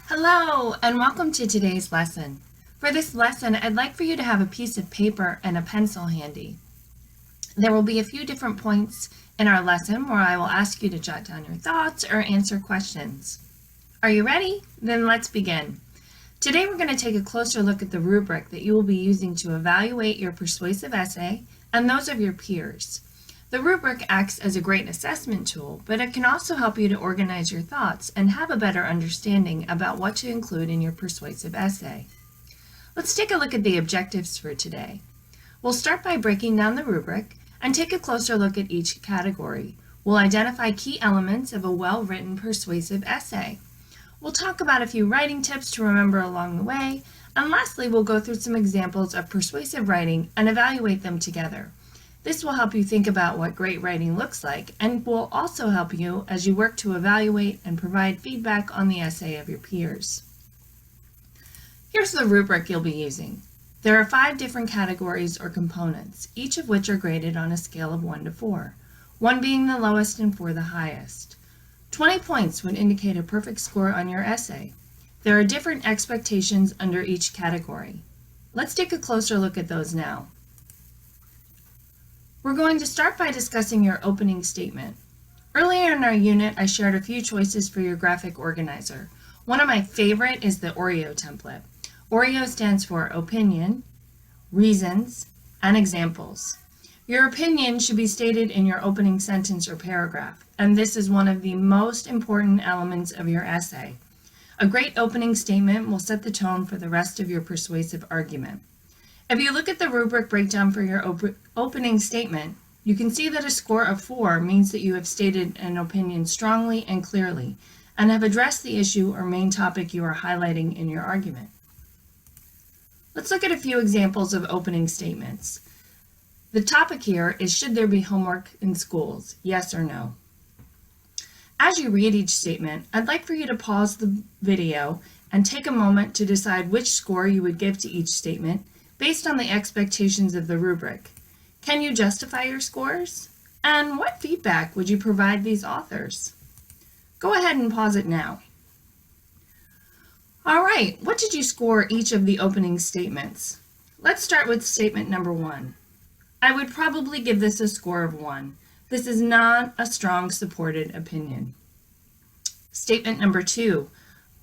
Hello, and welcome to today's lesson. For this lesson, I'd like for you to have a piece of paper and a pencil handy. There will be a few different points in our lesson where I will ask you to jot down your thoughts or answer questions. Are you ready? Then let's begin. Today we're going to take a closer look at the rubric that you will be using to evaluate your persuasive essay and those of your peers. The rubric acts as a great assessment tool, but it can also help you to organize your thoughts and have a better understanding about what to include in your persuasive essay. Let's take a look at the objectives for today. We'll start by breaking down the rubric and take a closer look at each category. We'll identify key elements of a well-written persuasive essay. We'll talk about a few writing tips to remember along the way, and lastly, we'll go through some examples of persuasive writing and evaluate them together. This will help you think about what great writing looks like and will also help you as you work to evaluate and provide feedback on the essay of your peers. Here's the rubric you'll be using. There are 5 different categories or components, each of which are graded on a scale of 1 to 4, 1 being the lowest and 4 the highest. 20 points would indicate a perfect score on your essay. There are different expectations under each category. Let's take a closer look at those now. We're going to start by discussing your opening statement. Earlier in our unit, I shared a few choices for your graphic organizer. One of my favorite is the Oreo template. Oreo stands for opinion, reasons, and examples. Your opinion should be stated in your opening sentence or paragraph, and this is one of the most important elements of your essay. A great opening statement will set the tone for the rest of your persuasive argument. If you look at the rubric breakdown for your opening statement, you can see that a score of 4 means that you have stated an opinion strongly and clearly, and have addressed the issue or main topic you are highlighting in your argument. Let's look at a few examples of opening statements. The topic here is, should there be homework in schools? Yes or no? As you read each statement, I'd like for you to pause the video and take a moment to decide which score you would give to each statement based on the expectations of the rubric. Can you justify your scores? And what feedback would you provide these authors? Go ahead and pause it now. All right, what did you score each of the opening statements? Let's start with statement number 1. I would probably give this a score of 1. This is not a strong supported opinion. Statement number 2.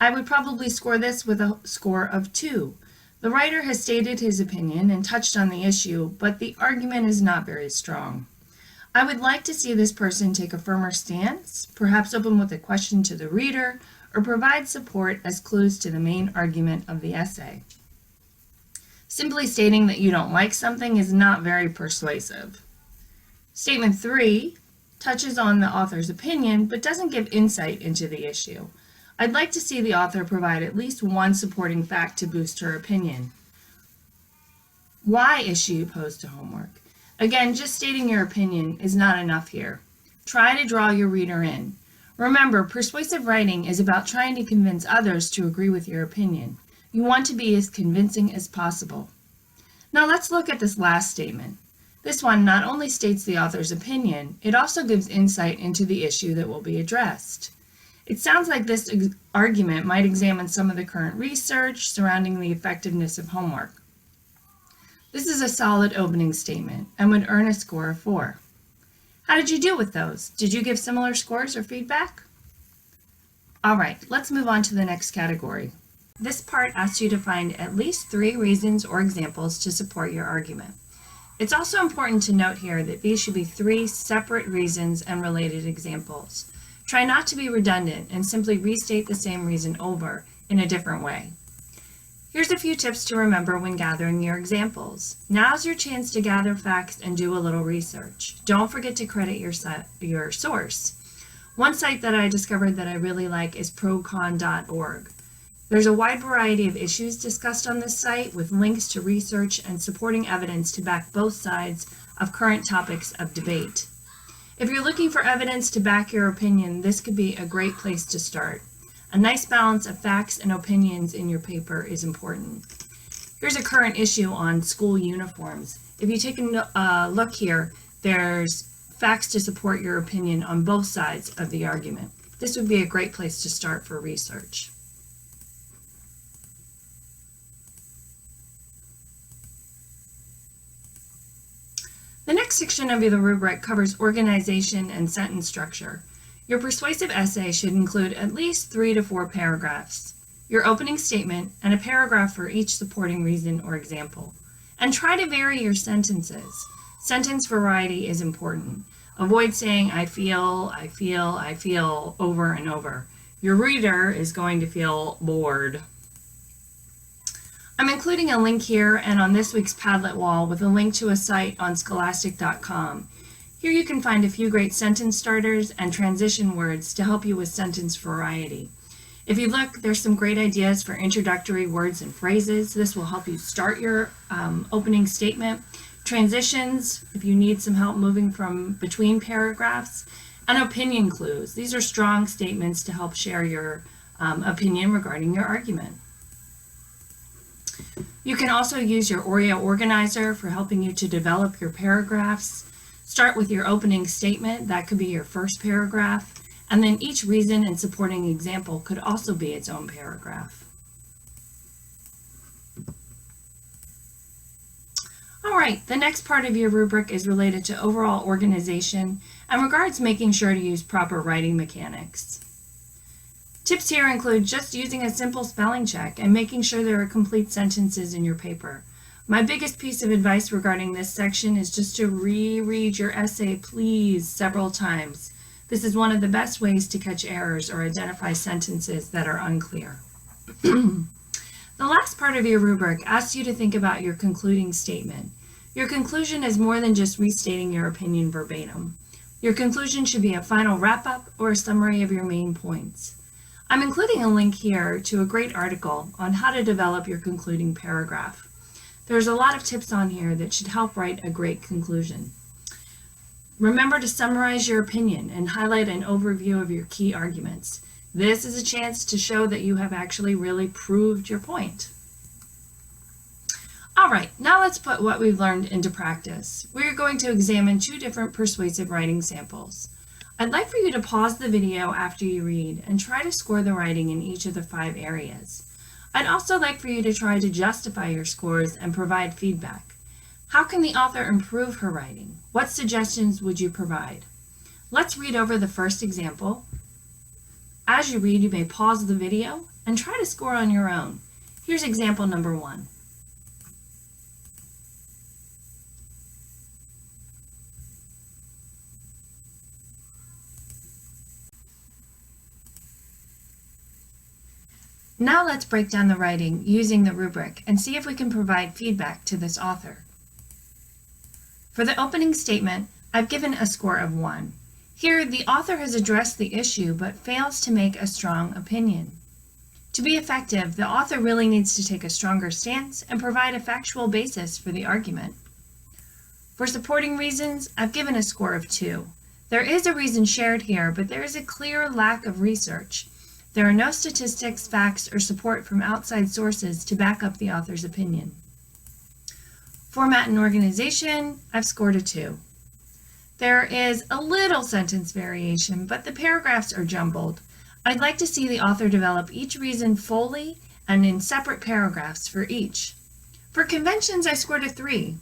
I would probably score this with a score of 2. The writer has stated his opinion and touched on the issue, but the argument is not very strong. I would like to see this person take a firmer stance, perhaps open with a question to the reader, or provide support as clues to the main argument of the essay. Simply stating that you don't like something is not very persuasive. Statement 3 touches on the author's opinion, but doesn't give insight into the issue. I'd like to see the author provide at least one supporting fact to boost her opinion. Why is she opposed to homework? Again, just stating your opinion is not enough here. Try to draw your reader in. Remember, persuasive writing is about trying to convince others to agree with your opinion. You want to be as convincing as possible. Now let's look at this last statement. This one not only states the author's opinion, it also gives insight into the issue that will be addressed. It sounds like this argument might examine some of the current research surrounding the effectiveness of homework. This is a solid opening statement and would earn a score of 4. How did you do with those? Did you give similar scores or feedback? All right, let's move on to the next category. This part asks you to find at least 3 reasons or examples to support your argument. It's also important to note here that these should be 3 separate reasons and related examples. Try not to be redundant and simply restate the same reason over in a different way. Here's a few tips to remember when gathering your examples. Now's your chance to gather facts and do a little research. Don't forget to credit your source. One site that I discovered that I really like is procon.org. There's a wide variety of issues discussed on this site with links to research and supporting evidence to back both sides of current topics of debate. If you're looking for evidence to back your opinion, this could be a great place to start. A nice balance of facts and opinions in your paper is important. Here's a current issue on school uniforms. If you take a look here, there's facts to support your opinion on both sides of the argument. This would be a great place to start for research. The next section of the rubric covers organization and sentence structure. Your persuasive essay should include at least 3 to 4 paragraphs, your opening statement, and a paragraph for each supporting reason or example. And try to vary your sentences. Sentence variety is important. Avoid saying I feel over and over. Your reader is going to feel bored. I'm including a link here and on this week's Padlet wall with a link to a site on scholastic.com. Here you can find a few great sentence starters and transition words to help you with sentence variety. If you look, there's some great ideas for introductory words and phrases. This will help you start your opening statement. Transitions, if you need some help moving from between paragraphs. And opinion clues. These are strong statements to help share your opinion regarding your argument. You can also use your Oreo organizer for helping you to develop your paragraphs. Start with your opening statement, that could be your first paragraph, and then each reason and supporting example could also be its own paragraph. All right, the next part of your rubric is related to overall organization and regards making sure to use proper writing mechanics. Tips here include just using a simple spelling check and making sure there are complete sentences in your paper. My biggest piece of advice regarding this section is just to reread your essay, please, several times. This is one of the best ways to catch errors or identify sentences that are unclear. The last part of your rubric asks you to think about your concluding statement. Your conclusion is more than just restating your opinion verbatim. Your conclusion should be a final wrap-up or a summary of your main points. I'm including a link here to a great article on how to develop your concluding paragraph. There's a lot of tips on here that should help write a great conclusion. Remember to summarize your opinion and highlight an overview of your key arguments. This is a chance to show that you have actually really proved your point. All right, now let's put what we've learned into practice. We're going to examine 2 different persuasive writing samples. I'd like for you to pause the video after you read and try to score the writing in each of the 5 areas. I'd also like for you to try to justify your scores and provide feedback. How can the author improve her writing? What suggestions would you provide? Let's read over the first example. As you read, you may pause the video and try to score on your own. Here's example number 1. Now let's break down the writing using the rubric and see if we can provide feedback to this author. For the opening statement, I've given a score of 1. Here, the author has addressed the issue but fails to make a strong opinion. To be effective, the author really needs to take a stronger stance and provide a factual basis for the argument. For supporting reasons, I've given a score of 2. There is a reason shared here, but there is a clear lack of research. There are no statistics, facts, or support from outside sources to back up the author's opinion. Format and organization, I've scored a 2. There is a little sentence variation, but the paragraphs are jumbled. I'd like to see the author develop each reason fully and in separate paragraphs for each. For conventions, I scored a 3.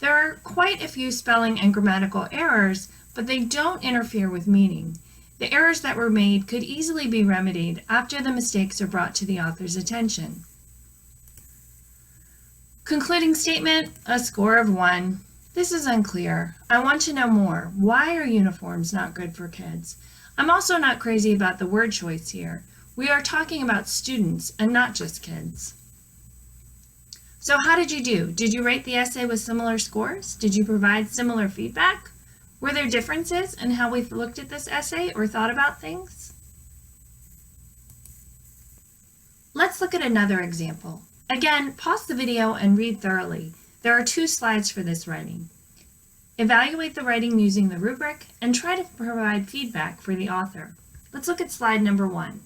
There are quite a few spelling and grammatical errors, but they don't interfere with meaning. The errors that were made could easily be remedied after the mistakes are brought to the author's attention. Concluding statement, a score of 1. This is unclear. I want to know more. Why are uniforms not good for kids? I'm also not crazy about the word choice here. We are talking about students and not just kids. So how did you do? Did you rate the essay with similar scores? Did you provide similar feedback? Were there differences in how we've looked at this essay or thought about things? Let's look at another example. Again, pause the video and read thoroughly. There are 2 slides for this writing. Evaluate the writing using the rubric and try to provide feedback for the author. Let's look at slide number 1.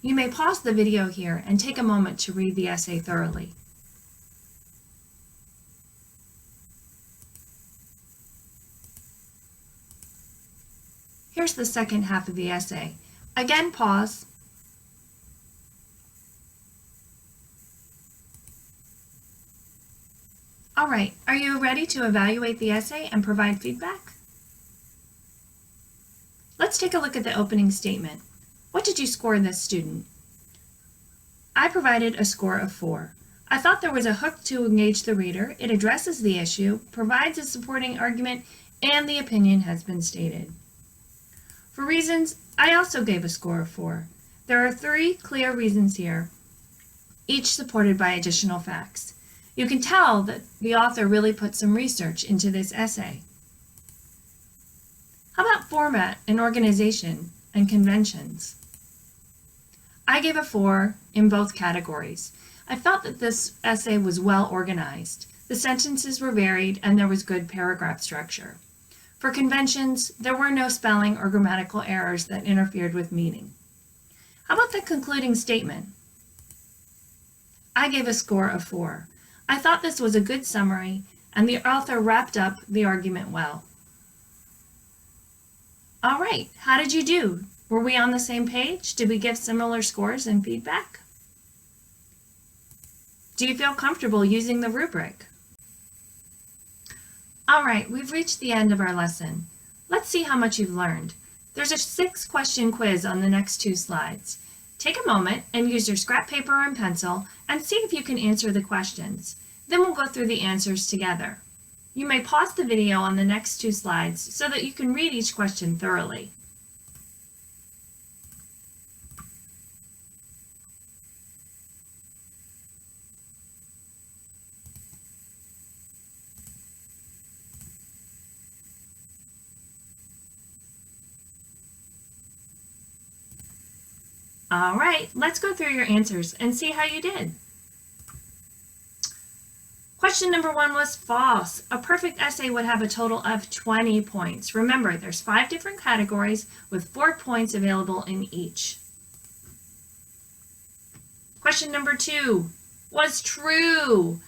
You may pause the video here and take a moment to read the essay thoroughly. Here's the second half of the essay. Again, pause. All right, are you ready to evaluate the essay and provide feedback? Let's take a look at the opening statement. What did you score this student? I provided a score of 4. I thought there was a hook to engage the reader, it addresses the issue, provides a supporting argument, and the opinion has been stated. For reasons, I also gave a score of 4. There are 3 clear reasons here, each supported by additional facts. You can tell that the author really put some research into this essay. How about format and organization and conventions? I gave a 4 in both categories. I felt that this essay was well organized. The sentences were varied and there was good paragraph structure. For conventions, there were no spelling or grammatical errors that interfered with meaning. How about the concluding statement? I gave a score of 4. I thought this was a good summary and the author wrapped up the argument well. All right, how did you do? Were we on the same page? Did we give similar scores and feedback? Do you feel comfortable using the rubric? All right, we've reached the end of our lesson. Let's see how much you've learned. There's a 6-question quiz on the next 2 slides. Take a moment and use your scrap paper and pencil and see if you can answer the questions. Then we'll go through the answers together. You may pause the video on the next 2 slides so that you can read each question thoroughly. All right, let's go through your answers and see how you did. Question number 1 was false. A perfect essay would have a total of 20 points. Remember, there's 5 different categories with 4 points available in each. Question number 2 was true.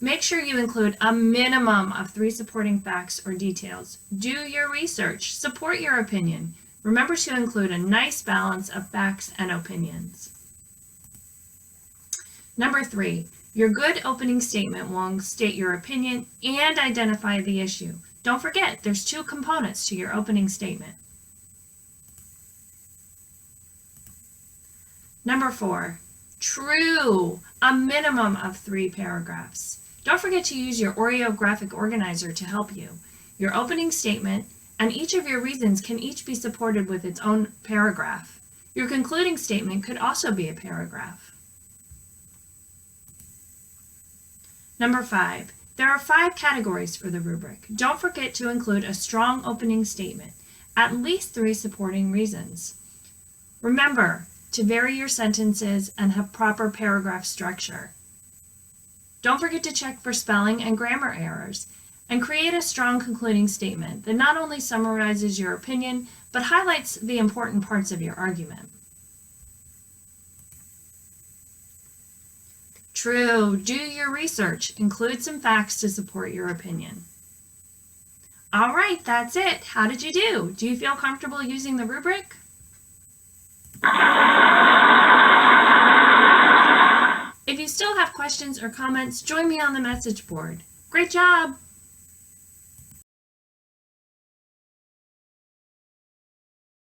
Make sure you include a minimum of 3 supporting facts or details. Do your research. Support your opinion. Remember to include a nice balance of facts and opinions. Number 3, your good opening statement will state your opinion and identify the issue. Don't forget, there's 2 components to your opening statement. Number 4, true, a minimum of 3 paragraphs. Don't forget to use your Oreo graphic organizer to help you. Your opening statement and each of your reasons can each be supported with its own paragraph. Your concluding statement could also be a paragraph. Number 5, there are 5 categories for the rubric. Don't forget to include a strong opening statement, at least 3 supporting reasons. Remember to vary your sentences and have proper paragraph structure. Don't forget to check for spelling and grammar errors, and create a strong concluding statement that not only summarizes your opinion, but highlights the important parts of your argument. True, do your research. Include some facts to support your opinion. All right, that's it. How did you do? Do you feel comfortable using the rubric? If you still have questions or comments, join me on the message board. Great job!